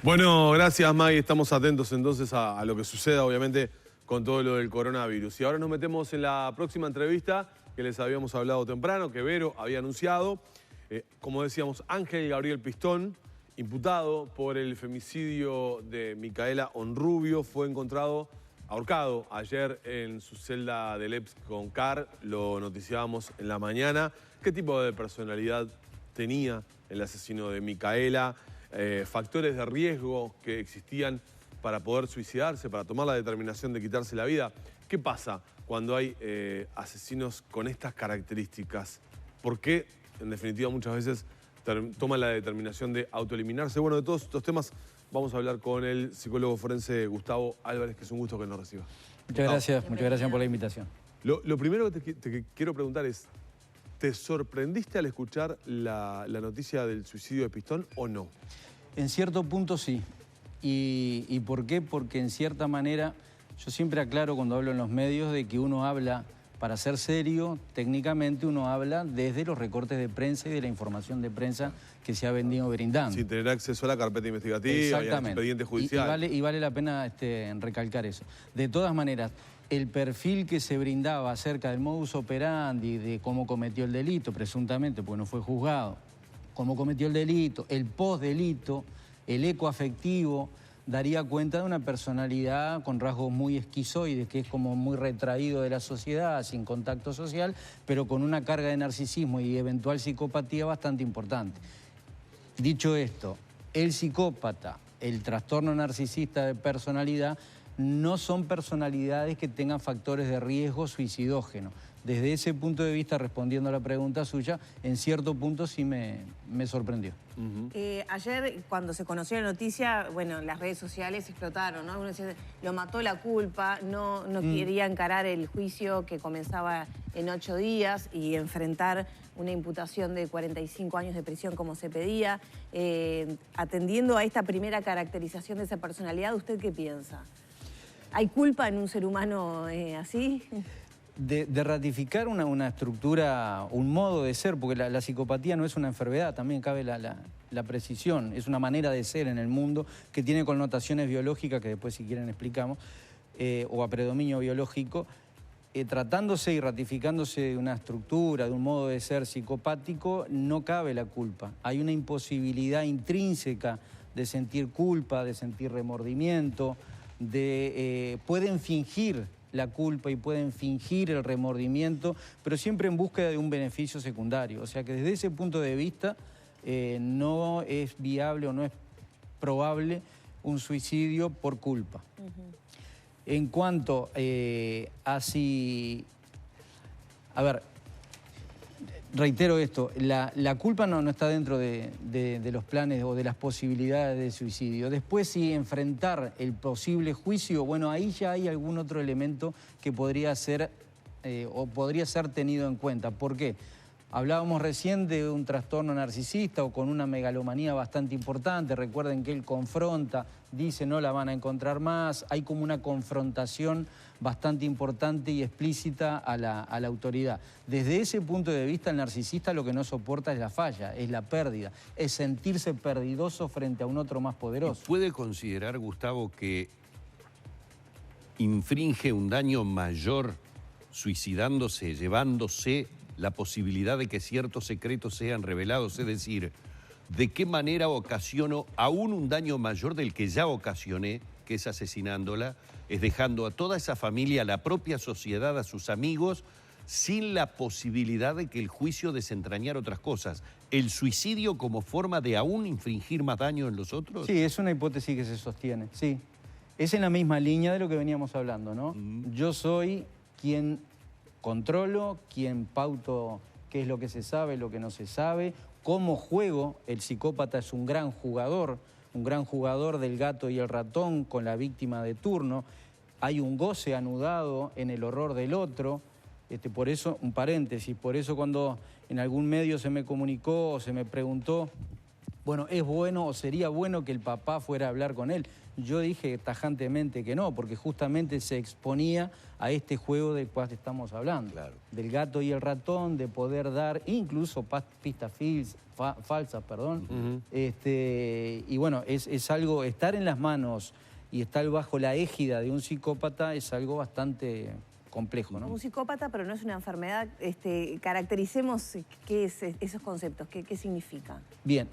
Bueno, gracias, Maggie. Estamos atentos entonces a lo que suceda, obviamente, con todo lo del coronavirus. Y ahora nos metemos en la próxima entrevista que les habíamos hablado temprano, que Vero había anunciado. Como decíamos, Ángel Gabriel Pistón, imputado por el femicidio de Micaela Honrubio, fue encontrado ahorcado ayer en su celda del EPS con CAR. Lo noticiábamos en la mañana. ¿Qué tipo de personalidad tenía el asesino de Micaela? Factores de riesgo que existían para poder suicidarse, para tomar la determinación de quitarse la vida. ¿Qué pasa cuando hay asesinos con estas características? ¿Por qué, en definitiva, muchas veces toman la determinación de autoeliminarse? Bueno, de todos estos temas vamos a hablar con el psicólogo forense Gustavo Álvarez, que es un gusto que nos reciba. Muchas gracias por la invitación. Lo primero que te quiero preguntar es, ¿te sorprendiste al escuchar la noticia del suicidio de Pistón o no? En cierto punto sí. ¿Y por qué? Porque en cierta manera, yo siempre aclaro cuando hablo en los medios de que uno habla, para ser serio, técnicamente uno habla desde los recortes de prensa y de la información de prensa que se ha venido brindando. Sin tener acceso a la carpeta investigativa y al expediente judicial. Y vale la pena recalcar eso. De todas maneras, el perfil que se brindaba acerca del modus operandi, de cómo cometió el delito, presuntamente, porque no fue juzgado, cómo cometió el delito, el postdelito, el eco afectivo, daría cuenta de una personalidad con rasgos muy esquizoides, que es como muy retraído de la sociedad, sin contacto social, pero con una carga de narcisismo y eventual psicopatía bastante importante. Dicho esto, el psicópata, el trastorno narcisista de personalidad, no son personalidades que tengan factores de riesgo suicidógeno. Desde ese punto de vista, respondiendo a la pregunta suya, en cierto punto sí me sorprendió. Ayer, cuando se conoció la noticia, bueno, las redes sociales explotaron, ¿no? Uno decía, lo mató la culpa, no quería encarar el juicio que comenzaba en 8 días y enfrentar una imputación de 45 años de prisión como se pedía. Atendiendo a esta primera caracterización de esa personalidad, ¿usted qué piensa? ¿Hay culpa en un ser humano así? De ratificar una estructura, un modo de ser, porque la psicopatía no es una enfermedad, también cabe la precisión, es una manera de ser en el mundo que tiene connotaciones biológicas, que después si quieren explicamos, o a predominio biológico, tratándose y ratificándose de una estructura, de un modo de ser psicopático, no cabe la culpa. Hay una imposibilidad intrínseca de sentir culpa, de sentir remordimiento, pueden fingir la culpa y pueden fingir el remordimiento, pero siempre en búsqueda de un beneficio secundario. O sea que desde ese punto de vista no es viable o no es probable un suicidio por culpa. En cuanto a si... A ver, reitero esto, la culpa no está dentro de los planes o de las posibilidades de suicidio. Después, si enfrentar el posible juicio, bueno, ahí ya hay algún otro elemento que podría ser o podría ser tenido en cuenta. ¿Por qué? Hablábamos recién de un trastorno narcisista o con una megalomanía bastante importante. Recuerden que él confronta, dice no la van a encontrar más. Hay como una confrontación bastante importante y explícita a la autoridad. Desde ese punto de vista, el narcisista lo que no soporta es la falla, es la pérdida, es sentirse perdidoso frente a un otro más poderoso. ¿Puede considerar, Gustavo, que infringe un daño mayor suicidándose, llevándose la posibilidad de que ciertos secretos sean revelados? Es decir, ¿de qué manera ocasiono aún un daño mayor del que ya ocasioné, que es asesinándola, es dejando a toda esa familia, a la propia sociedad, a sus amigos, sin la posibilidad de que el juicio desentrañara otras cosas? ¿El suicidio como forma de aún infringir más daño en los otros? Sí, es una hipótesis que se sostiene, sí. Es en la misma línea de lo que veníamos hablando, ¿no? Yo soy quien controlo, quien pauto qué es lo que se sabe, lo que no se sabe, cómo juego. El psicópata es un gran jugador del gato y el ratón con la víctima de turno. Hay un goce anudado en el horror del otro. Por eso, un paréntesis, por eso cuando en algún medio se me comunicó o se me preguntó, bueno, ¿es bueno o sería bueno que el papá fuera a hablar con él? Yo dije tajantemente que no, porque justamente se exponía a este juego del cual estamos hablando. Claro. Del gato y el ratón, de poder dar incluso pistas falsas, perdón. Y bueno, es algo, estar en las manos y estar bajo la égida de un psicópata es algo bastante complejo, ¿no? Un psicópata, pero no es una enfermedad. Caractericemos qué es esos conceptos, qué significa. Bien.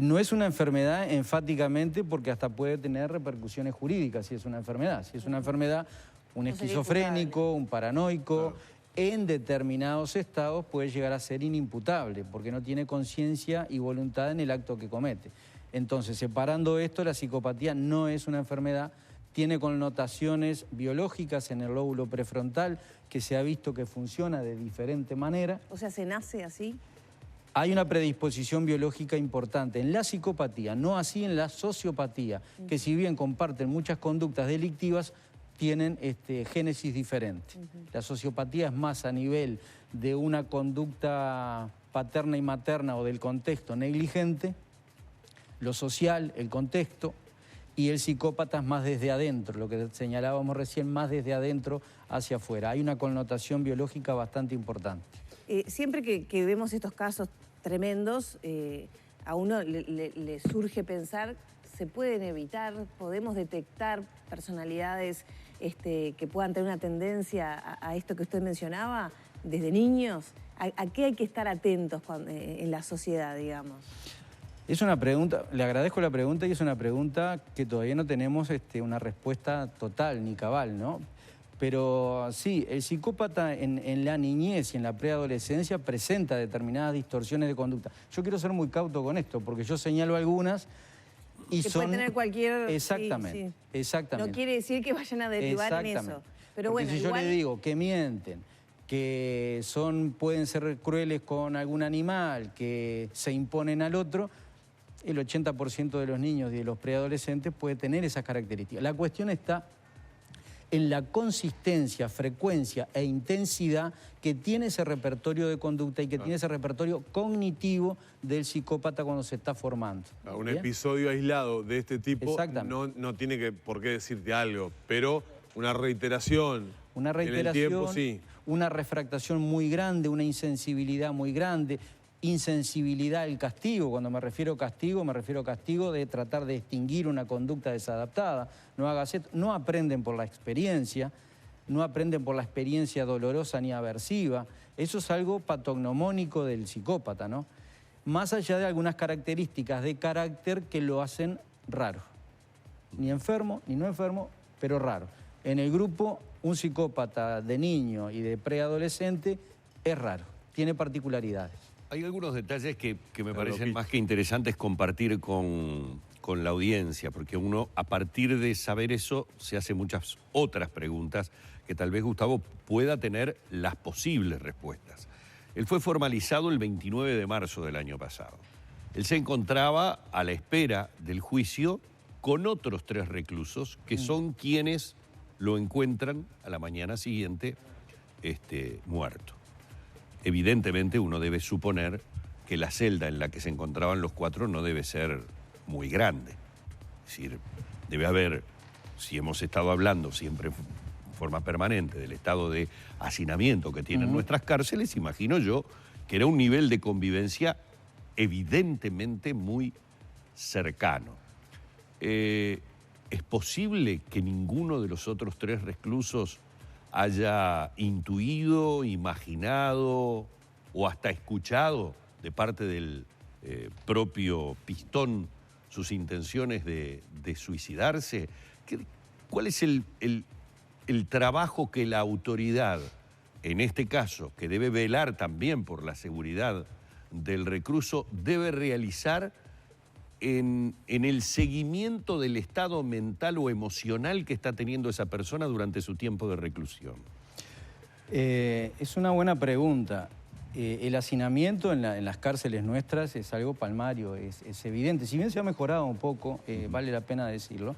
No es una enfermedad enfáticamente porque hasta puede tener repercusiones jurídicas si es una enfermedad. Si es una enfermedad, un esquizofrénico, un paranoico, en determinados estados puede llegar a ser inimputable porque no tiene conciencia y voluntad en el acto que comete. Entonces, separando esto, la psicopatía no es una enfermedad, tiene connotaciones biológicas en el lóbulo prefrontal que se ha visto que funciona de diferente manera. O sea, ¿se nace así? Hay una predisposición biológica importante en la psicopatía, no así en la sociopatía, que si bien comparten muchas conductas delictivas, tienen génesis diferentes. La sociopatía es más a nivel de una conducta paterna y materna o del contexto negligente, lo social, el contexto, y el psicópata es más desde adentro, lo que señalábamos recién, más desde adentro hacia afuera. Hay una connotación biológica bastante importante. Siempre que vemos estos casos tremendos, a uno le surge pensar, ¿se pueden evitar? ¿Podemos detectar personalidades que puedan tener una tendencia a esto que usted mencionaba desde niños? ¿A qué hay que estar atentos en la sociedad, digamos? Es una pregunta, le agradezco la pregunta y es una pregunta que todavía no tenemos una respuesta total ni cabal, ¿no? Pero sí, el psicópata en la niñez y en la preadolescencia presenta determinadas distorsiones de conducta. Yo quiero ser muy cauto con esto, porque yo señalo algunas y que son... puede tener cualquier... Exactamente, sí. exactamente. No quiere decir que vayan a derivar en eso. Pero porque bueno, si igual... yo le digo que mienten, que pueden ser crueles con algún animal, que se imponen al otro, el 80% de los niños y de los preadolescentes puede tener esas características. La cuestión está en la consistencia, frecuencia e intensidad que tiene ese repertorio de conducta y que tiene ese repertorio cognitivo del psicópata cuando se está formando. Un ¿bien? episodio aislado de este tipo no tiene por qué decirte algo, pero una reiteración en el tiempo, sí. Una refractación muy grande, una insensibilidad muy grande, insensibilidad al castigo. Cuando me refiero a castigo de tratar de extinguir una conducta desadaptada. No hagas esto. No aprenden por la experiencia, no aprenden por la experiencia dolorosa ni aversiva. Eso es algo patognomónico del psicópata, ¿no? Más allá de algunas características de carácter que lo hacen raro. Ni enfermo, ni no enfermo, pero raro. En el grupo, un psicópata de niño y de preadolescente es raro, tiene particularidades. Hay algunos detalles que me parecen más que interesantes compartir con la audiencia, porque uno, a partir de saber eso, se hace muchas otras preguntas que tal vez Gustavo pueda tener las posibles respuestas. Él fue formalizado el 29 de marzo del año pasado. Él se encontraba a la espera del juicio con otros 3 reclusos que son quienes lo encuentran a la mañana siguiente muerto. Evidentemente uno debe suponer que la celda en la que se encontraban los 4 no debe ser muy grande. Es decir, debe haber, si hemos estado hablando siempre en forma permanente del estado de hacinamiento que tienen nuestras cárceles, imagino yo que era un nivel de convivencia evidentemente muy cercano. ¿Es posible que ninguno de los otros 3 reclusos haya intuido, imaginado o hasta escuchado de parte del propio Pistón sus intenciones de suicidarse? ¿Cuál es el trabajo que la autoridad, en este caso, que debe velar también por la seguridad del recluso, debe realizar en el seguimiento del estado mental o emocional que está teniendo esa persona durante su tiempo de reclusión? Es una buena pregunta. El hacinamiento en las cárceles nuestras es algo palmario, es evidente. Si bien se ha mejorado un poco, vale la pena decirlo,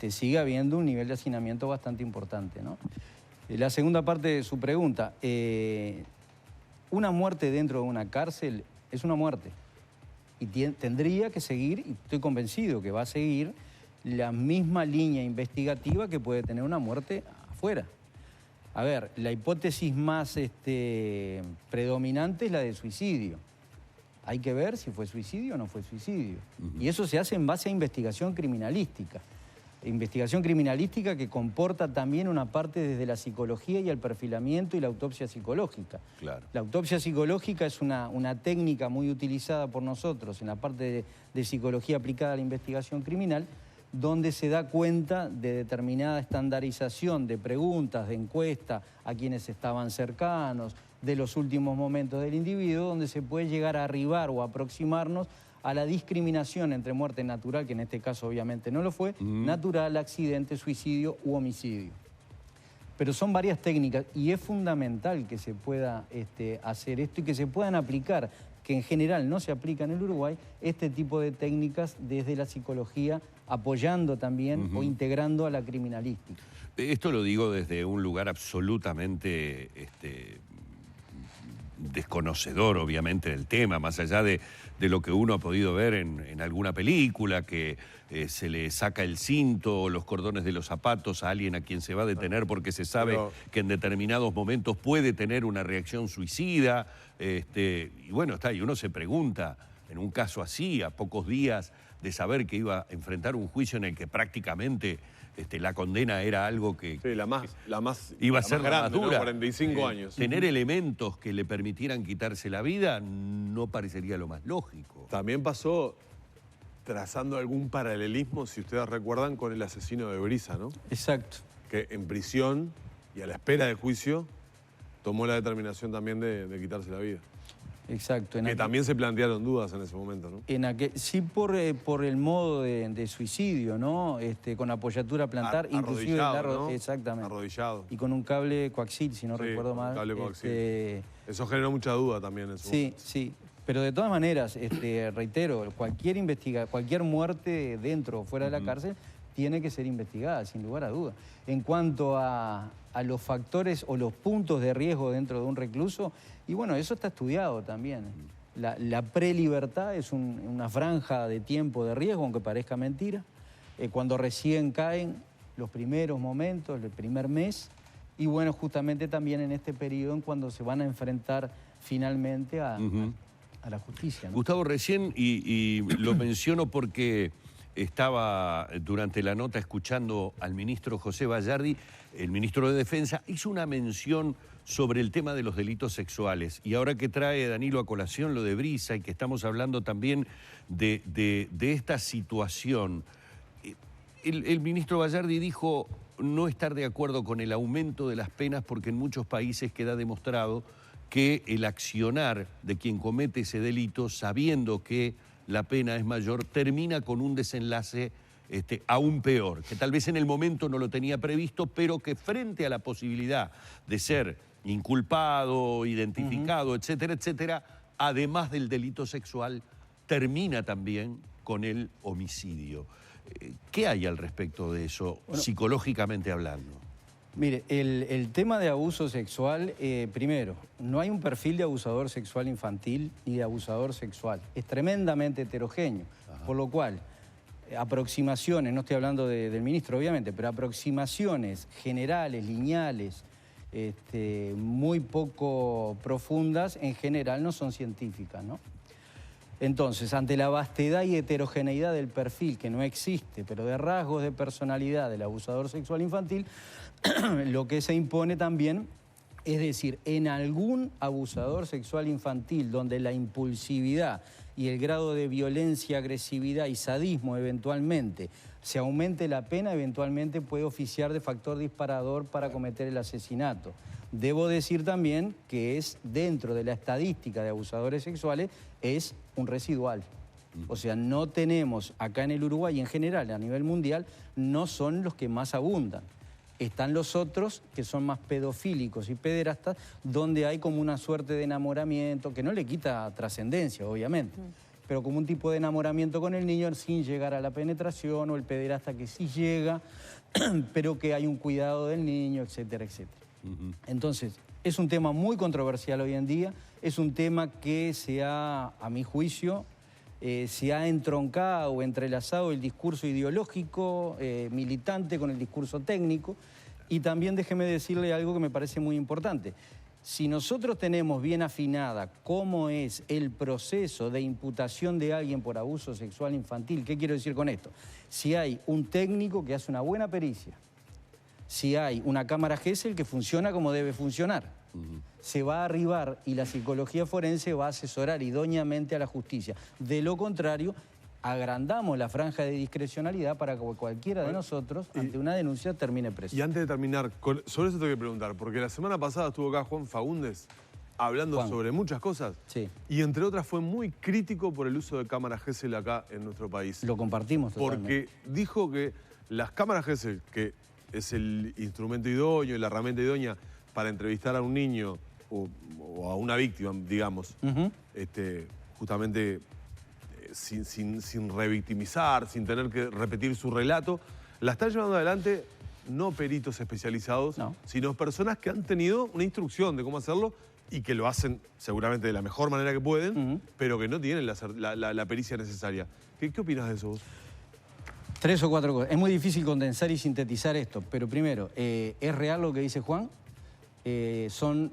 sigue habiendo un nivel de hacinamiento bastante importante, ¿no? La segunda parte de su pregunta, una muerte dentro de una cárcel es una muerte. Y tendría que seguir, y estoy convencido que va a seguir, la misma línea investigativa que puede tener una muerte afuera. A ver, la hipótesis más predominante es la de suicidio. Hay que ver si fue suicidio o no fue suicidio. Y eso se hace en base a investigación criminalística. Investigación criminalística que comporta también una parte desde la psicología y el perfilamiento y la autopsia psicológica. Claro. La autopsia psicológica es una técnica muy utilizada por nosotros en la parte de psicología aplicada a la investigación criminal, donde se da cuenta de determinada estandarización de preguntas, de encuestas a quienes estaban cercanos, de los últimos momentos del individuo, donde se puede llegar a arribar o aproximarnos a la discriminación entre muerte natural, que en este caso obviamente no lo fue, natural, accidente, suicidio u homicidio. Pero son varias técnicas y es fundamental que se pueda hacer esto y que se puedan aplicar, que en general no se aplica en el Uruguay, este tipo de técnicas desde la psicología, apoyando también o integrando a la criminalística. Esto lo digo desde un lugar absolutamente desconocedor, obviamente, del tema, más allá de lo que uno ha podido ver en alguna película, que se le saca el cinto o los cordones de los zapatos a alguien a quien se va a detener porque se sabe que en determinados momentos puede tener una reacción suicida. Y bueno, y uno se pregunta, en un caso así, a pocos días de saber que iba a enfrentar un juicio en el que prácticamente la condena era algo que sí, la más iba a ser grande, dura. ¿no? 45 años. Tener elementos que le permitieran quitarse la vida no parecería lo más lógico. También pasó trazando algún paralelismo, si ustedes recuerdan, con el asesino de Brisa, ¿no? Exacto. Que en prisión y a la espera del juicio tomó la determinación también de quitarse la vida. Exacto. Que también se plantearon dudas en ese momento, ¿no? Sí, por el modo de suicidio, ¿no? Con apoyatura plantar, inclusive ¿no? Exactamente. Arrodillado. Y con un cable coaxil, si no recuerdo mal. Un cable coaxil. Eso generó mucha duda también en su momento. Sí. Pero de todas maneras, reitero, cualquier muerte dentro o fuera de la cárcel tiene que ser investigada, sin lugar a dudas. En cuanto a los factores o los puntos de riesgo dentro de un recluso, y bueno, eso está estudiado también. La prelibertad es una franja de tiempo de riesgo, aunque parezca mentira, cuando recién caen los primeros momentos, el primer mes, y bueno, justamente también en este periodo en cuando se van a enfrentar finalmente a la justicia, ¿no? Gustavo, recién, y lo menciono porque estaba durante la nota escuchando al ministro José Bayardi, el ministro de Defensa, hizo una mención sobre el tema de los delitos sexuales. Y ahora que trae Danilo a colación lo de Brisa y que estamos hablando también de esta situación, el ministro Bayardi dijo no estar de acuerdo con el aumento de las penas porque en muchos países queda demostrado que el accionar de quien comete ese delito, sabiendo que la pena es mayor, termina con un desenlace aún peor, que tal vez en el momento no lo tenía previsto, pero que frente a la posibilidad de ser inculpado, identificado, etcétera, etcétera, además del delito sexual, termina también con el homicidio. ¿Qué hay al respecto de eso, psicológicamente hablando? Mire, el tema de abuso sexual, primero, no hay un perfil de abusador sexual infantil ni de abusador sexual. Es tremendamente heterogéneo, por lo cual aproximaciones, no estoy hablando del ministro obviamente, pero aproximaciones generales, lineales, muy poco profundas, en general no son científicas, ¿no? Entonces, ante la vastedad y heterogeneidad del perfil, que no existe, pero de rasgos de personalidad del abusador sexual infantil, lo que se impone también es decir, en algún abusador sexual infantil donde la impulsividad y el grado de violencia, agresividad y sadismo eventualmente se aumente la pena, eventualmente puede oficiar de factor disparador para cometer el asesinato. Debo decir también que es dentro de la estadística de abusadores sexuales, es un residual. O sea, no tenemos acá en el Uruguay y en general a nivel mundial, no son los que más abundan. Están los otros que son más pedofílicos y pederastas, donde hay como una suerte de enamoramiento, que no le quita trascendencia, obviamente, pero como un tipo de enamoramiento con el niño sin llegar a la penetración, o el pederasta que sí llega, pero que hay un cuidado del niño, etcétera, etcétera. Entonces, es un tema muy controversial hoy en día, es un tema que se ha, a mi juicio, se ha entroncado o entrelazado el discurso ideológico militante con el discurso técnico. Y también déjeme decirle algo que me parece muy importante. Si nosotros tenemos bien afinada cómo es el proceso de imputación de alguien por abuso sexual infantil, ¿qué quiero decir con esto? Si hay un técnico que hace una buena pericia, si hay una cámara Gesell que funciona como debe funcionar, se va a arribar y la psicología forense va a asesorar idóneamente a la justicia. De lo contrario, agrandamos la franja de discrecionalidad para que cualquiera de nosotros, ante una denuncia, termine preso. Y antes de terminar, sobre eso tengo que preguntar, porque la semana pasada estuvo acá Juan Faúndez hablando sobre muchas cosas. Sí. Y entre otras fue muy crítico por el uso de cámaras Gesell acá en nuestro país. Lo compartimos totalmente. Porque dijo que las cámaras Gesell, que es el instrumento idóneo y la herramienta idónea para entrevistar a un niño o a una víctima, digamos, justamente sin revictimizar, sin tener que repetir su relato, la están llevando adelante no peritos especializados, sino personas que han tenido una instrucción de cómo hacerlo y que lo hacen seguramente de la mejor manera que pueden, pero que no tienen la pericia necesaria. ¿Qué opinas de eso vos? 3 o 4 cosas. Es muy difícil condensar y sintetizar esto, pero primero, ¿es real lo que dice Juan? Son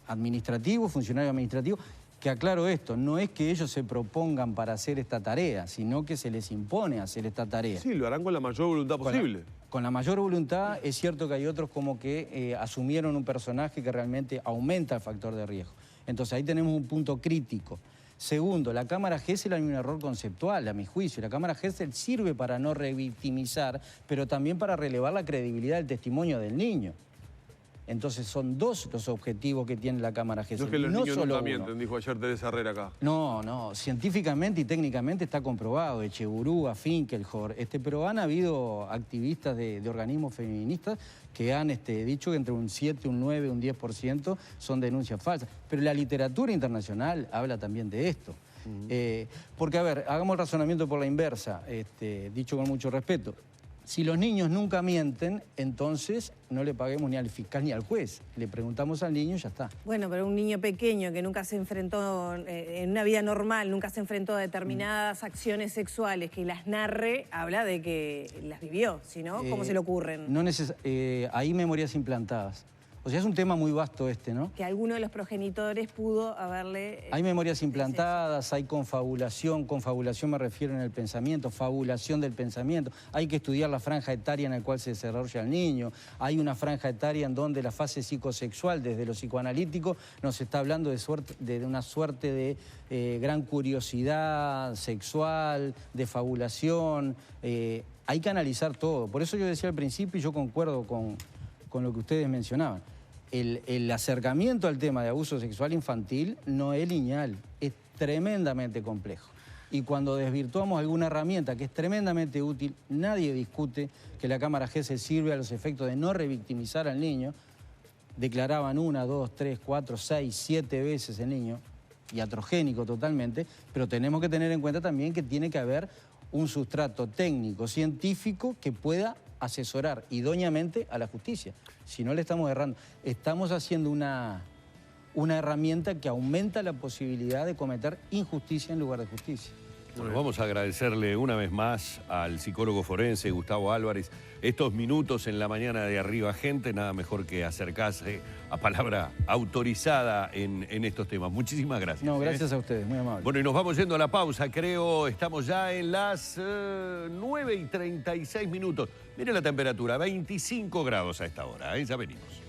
administrativos, funcionarios administrativos, que aclaro esto, no es que ellos se propongan para hacer esta tarea, sino que se les impone hacer esta tarea. Sí, lo harán con la mayor voluntad posible. Con la mayor voluntad. Es cierto que hay otros como que asumieron un personaje que realmente aumenta el factor de riesgo. Entonces ahí tenemos un punto crítico. Segundo, la cámara Gesell hay un error conceptual, a mi juicio. La cámara Gesell sirve para no revictimizar, pero también para relevar la credibilidad del testimonio del niño. Entonces son 2 los objetivos que tiene la cámara Gesell. No es que los niños solo nunca mienten, dijo ayer Teresa Herrera acá. No, científicamente y técnicamente está comprobado, Echeburúa, Finkelhor, pero han habido activistas de organismos feministas que han dicho que entre un 7, un 9, un 10% son denuncias falsas. Pero la literatura internacional habla también de esto. Porque, a ver, hagamos el razonamiento por la inversa, dicho con mucho respeto. Si los niños nunca mienten, entonces no le paguemos ni al fiscal ni al juez. Le preguntamos al niño y ya está. Bueno, pero un niño pequeño que nunca se enfrentó, en una vida normal, nunca se enfrentó a determinadas acciones sexuales, que las narre, habla de que las vivió, si no, ¿cómo se le ocurren? No hay memorias implantadas. O sea, es un tema muy vasto ¿no? Que alguno de los progenitores pudo haberle... Hay memorias implantadas, hay confabulación me refiero en el pensamiento, fabulación del pensamiento. Hay que estudiar la franja etaria en la cual se desarrolla el niño. Hay una franja etaria en donde la fase psicosexual, desde lo psicoanalítico, nos está hablando de una suerte de gran curiosidad sexual, de fabulación. Hay que analizar todo. Por eso yo decía al principio, y yo concuerdo con lo que ustedes mencionaban, el acercamiento al tema de abuso sexual infantil no es lineal, es tremendamente complejo. Y cuando desvirtuamos alguna herramienta que es tremendamente útil, nadie discute que la cámara Gesell sirve a los efectos de no revictimizar al niño. Declaraban 1, 2, 3, 4, 6, 7 veces el niño, iatrogénico totalmente, pero tenemos que tener en cuenta también que tiene que haber un sustrato técnico, científico, que pueda asesorar idóneamente a la justicia. Si no le estamos errando, estamos haciendo una herramienta que aumenta la posibilidad de cometer injusticia en lugar de justicia. Bueno, vamos a agradecerle una vez más al psicólogo forense Gustavo Álvarez estos minutos en la mañana de Arriba Gente, nada mejor que acercarse a palabra autorizada en estos temas. Muchísimas gracias. No, gracias a ustedes, muy amable. Bueno, y nos vamos yendo a la pausa, creo, estamos ya en las 9:36. Mire la temperatura, 25 grados a esta hora, ya venimos.